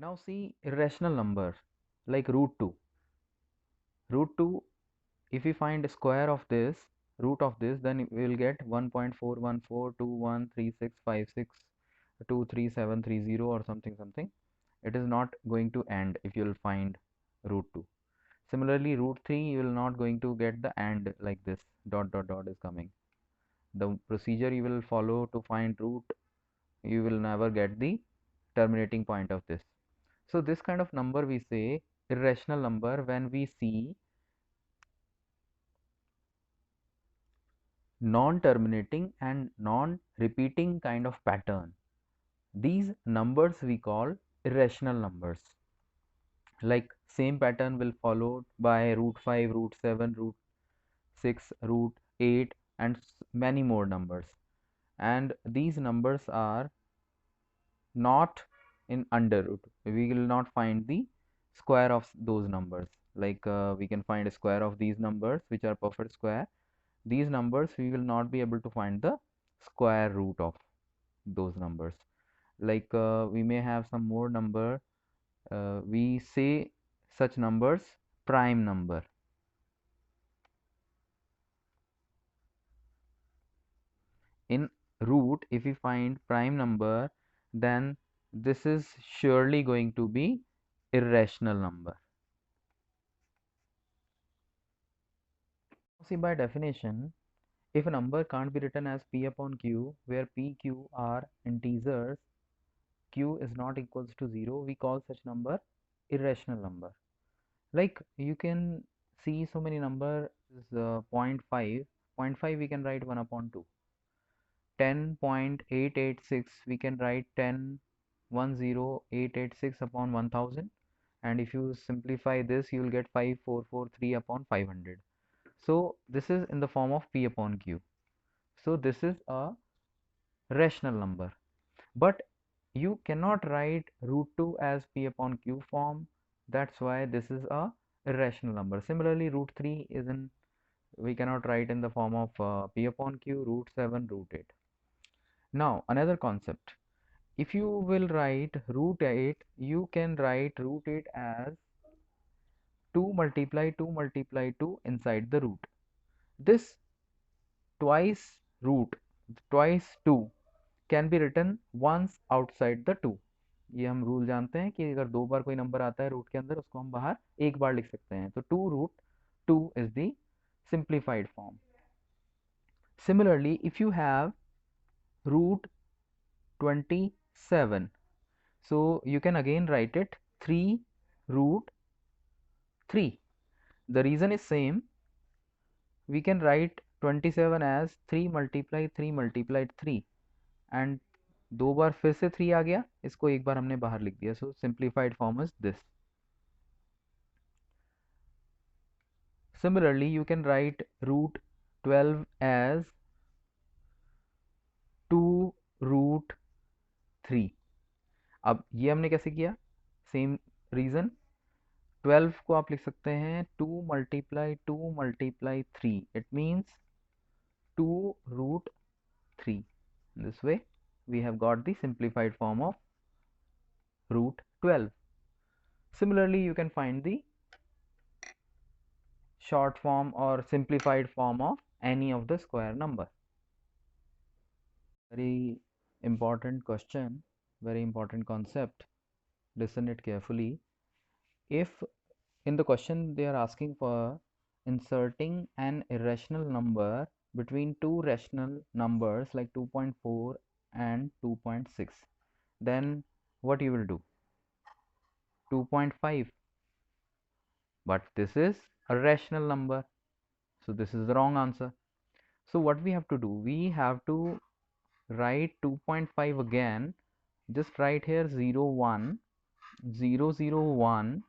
Now see irrational number like root 2. Root 2, if we find square of this, root of this, then we will get 1.414213656233730 or something. It is not going to end if you will find root 2. Similarly, root 3, you will not going to get the and like this, dot dot dot is coming. The procedure you will follow to find root, you will never get the terminating point of this. So this kind of number we say irrational number when we see non-terminating and non-repeating kind of pattern. These numbers we call irrational numbers. Like same pattern will followed by root 5, root 7, root 6, root 8 and many more numbers. And these numbers are not in under root. We will not find the square of those numbers. Like we can find a square of these numbers which are perfect square. These numbers we will not be able to find the square root of those numbers. Like we may have some more number. We say such numbers prime number. In root, if we find prime number, then this is surely going to be irrational number. See, by definition, if a number can't be written as p upon q, where p, q are integers, q is not equals to 0, we call such number irrational number. Like you can see so many numbers, 0.5, 0.5 we can write 1 upon 2. 10.886 we can write 10.10886 upon 1000, and if you simplify this you will get 5443 upon 500. So this is in the form of p upon q. So this is a rational number, but you cannot write root 2 as p upon q form. That's why this is a irrational number. Similarly, root 3 is in, we cannot write in the form of p upon q, root 7, root 8. Now another concept, if you will write root 8, you can write root 8 as 2 multiply 2 multiply 2 inside the root. This twice root, twice 2 can be written once outside the 2. ये हम rule जानते हैं कि अगर दो बार कोई number आता है रूट के अंदर, उसको हम बाहर एक बार लिख सकते हैं. तो 2 root 2 is the simplified form. Similarly, if you have root 27, so you can again write it 3 root 3. The reason is same. We can write 27 as 3 multiply 3 multiplied 3, and दो बार फिर से 3 आ गया, इसको एक बार हमने बाहर लिख दिया. So simplified form is this. Similarly, you can write root 12 as 2 root 3. अब ये हमने कैसे किया, सेम रीजन. 12 को आप लिख सकते हैं 2 multiply 2 multiply 3. It means 2 root 3. This way we have got the simplified form of root 12. Similarly, you can find the short form or simplified form of any of the square number. Very important question, very important concept. Listen it carefully. If in the question they are asking for inserting an irrational number between two rational numbers like 2.4 and 2.6, then what you will do? 2.5. But this is a rational number, so this is the wrong answer. So what we have to do, we have to write 2.5 again. Just write here 0 1 0 0 1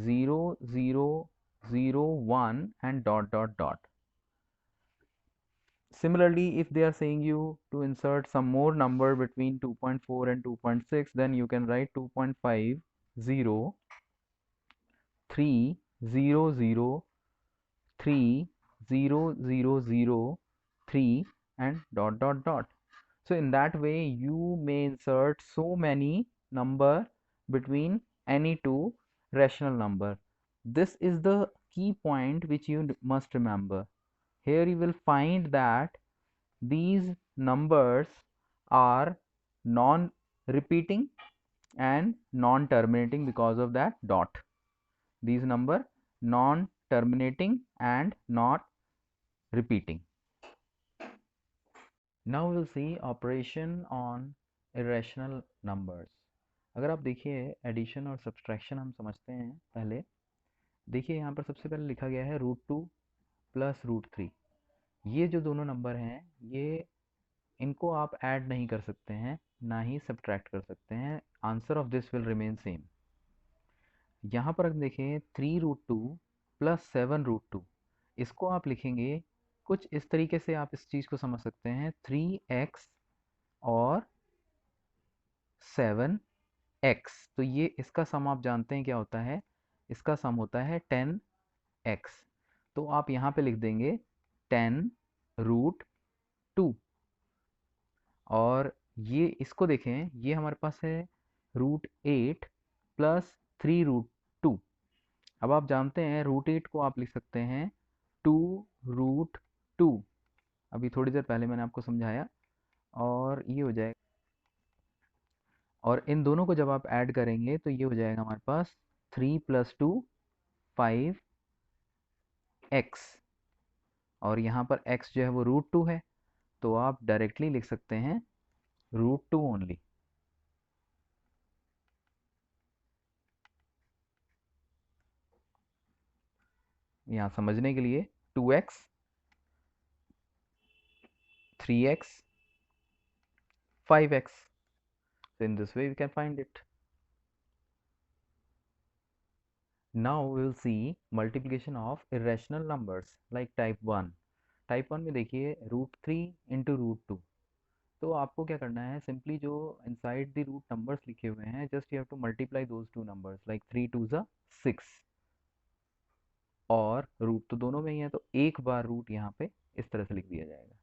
0 0 0 1 and dot dot dot. Similarly, if they are saying you to insert some more number between 2.4 and 2.6, then you can write 2.5 0 3 0 0 3 0 0 0 3 and dot dot dot. So in that way you may insert so many number between any two rational number. This is the key point which you must remember. Here you will find that these numbers are non-repeating and non-terminating because of that dot. These number non-terminating and not repeating. Now we'll see operation on irrational numbers. अगर आप देखिए addition और subtraction हम समझते हैं पहले। देखिए यहाँ पर सबसे पहले लिखा गया है √2 प्लस √3। ये जो दोनों नंबर हैं ये इनको आप ऐड नहीं कर सकते हैं ना ही सब्ट्रैक्ट कर सकते हैं। Answer of this will remain same. यहाँ पर हम देखें 3√2 प्लस 7√2, इसको आप लिखेंगे कुछ इस तरीके से। आप इस चीज़ को समझ सकते हैं 3x और 7x। तो ये इसका सम आप जानते हैं क्या होता है, इसका सम होता है 10x। तो आप यहाँ पे लिख देंगे 10√2। और ये इसको देखें, ये हमारे पास है √8 प्लस 3√2। अब आप जानते हैं √8 को आप लिख सकते हैं 2√2। अभी थोड़ी देर पहले मैंने आपको समझाया। और ये हो जाएगा, और इन दोनों को जब आप ऐड करेंगे तो ये हो जाएगा हमारे पास 3 + 2 5x। और यहाँ पर x जो है वो √2 है, तो आप डायरेक्टली लिख सकते हैं √2 ओनली। यहाँ समझने के लिए 2x 3x 5x, so in this way we can find it. Now we will see multiplication of irrational numbers like type 1. Type 1 में देखिए √3 इंटू √2। तो आपको क्या करना है, सिंपली जो इनसाइड द रूट नंबर्स लिखे हुए हैं just you have to multiply those two numbers, like 3 2 ज़ा 6 और रूट तो दोनों में ही है, तो एक बार रूट यहाँ पे इस तरह से लिख दिया जाएगा।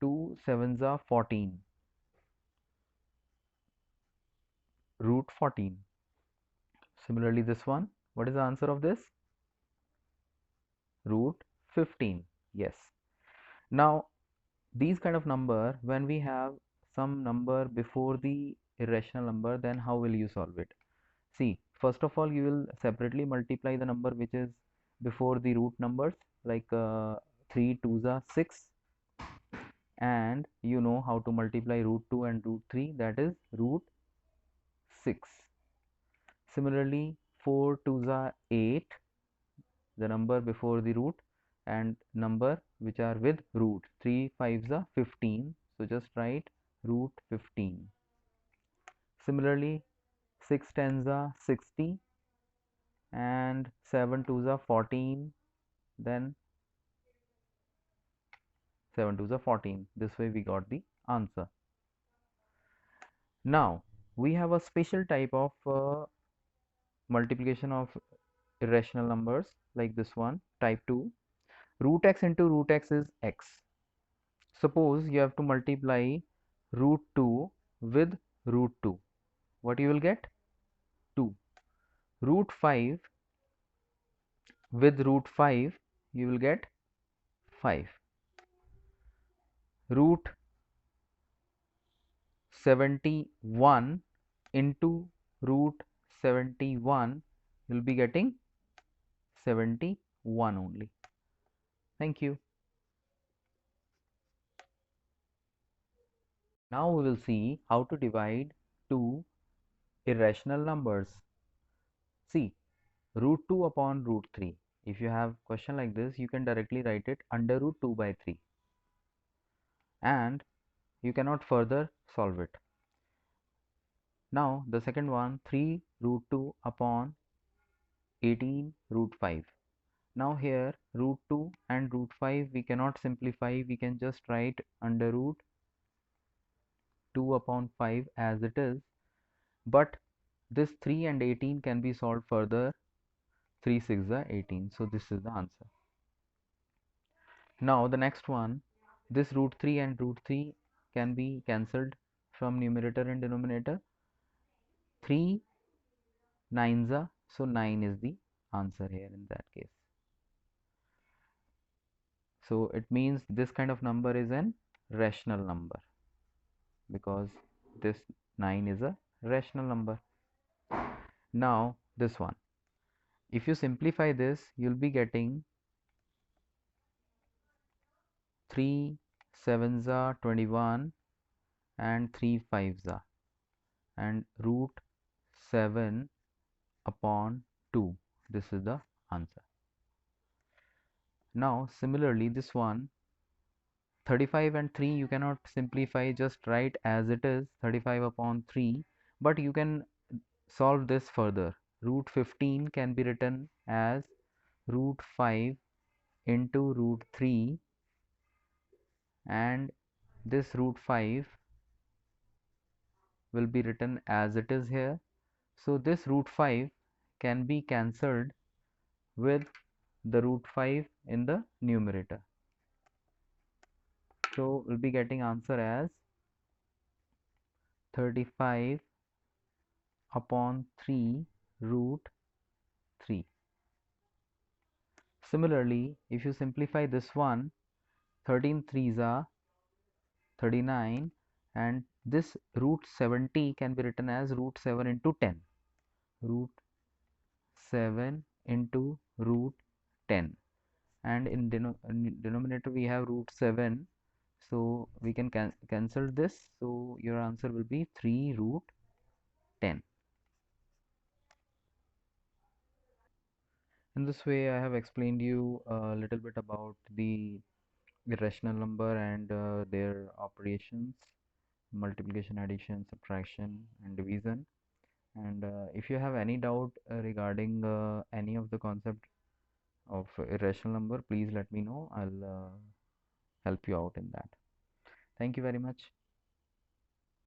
2 7 ज़ा 14, √14। Similarly this one, what is the answer of this? √15. Yes. Now these kind of number, when we have some number before the irrational number, then how will you solve it? See, first of all you will separately multiply the number which is before the root numbers, like 3 2 ज़ा 6, and you know how to multiply √2 and √3, that is √6. Similarly 4 2 ज़ा 8, the number before the root, and number which are with root, 3 5 ज़ा 15, so just write √15. Similarly 6 10 ज़ा 60 and 7 2 ज़ा 14, then 7 2 ज़ा 14. This way we got the answer. Now we have a special type of multiplication of irrational numbers like this one, type 2. √x into √x is x. Suppose you have to multiply √2 with √2. What you will get? 2. √5 with √5 you will get 5. √71 into √71 you will be getting 71 only. Thank you. Now we will see how to divide two irrational numbers. See, √2 upon √3. If you have question like this, you can directly write it under √2/3, and you cannot further solve it. Now the second one, 3√2 upon 18√5. Now here √2 and √5 we cannot simplify, we can just write under √2 upon 5 as it is, but this 3 and 18 can be solved further. 3 6 are 18, so this is the answer. Now the next one, this √3 and √3 can be cancelled from numerator and denominator. 3 9s are, so 9 is the answer here in that case. So it means this kind of number is an rational number because this 9 is a rational number. Now this one, if you simplify this, you'll be getting 3 sevens are 21 and 3 fives are, and root 7 upon 2. This is the answer. Now similarly this one, 35 and 3 you cannot simplify, just write as it is 35 upon 3, but you can solve this further. Root 15 can be written as root 5 into root 3, and this root 5 will be written as it is here. So this root 5 can be cancelled with the root 5 in the numerator. So we'll be getting answer as 35 upon 3 root 3. Similarly, if you simplify this one, 13 threes are 39, and this root 70 can be written as root 7 into 10. Root 7 into root 10, and in denominator we have root 7, so we can cancel this, so your answer will be 3 root 10. In this way I have explained you a little bit about the irrational number and their operations: multiplication, addition, subtraction, and division. And if you have any doubt regarding any of the concept of irrational number, please let me know. I'll help you out in that. Thank you very much.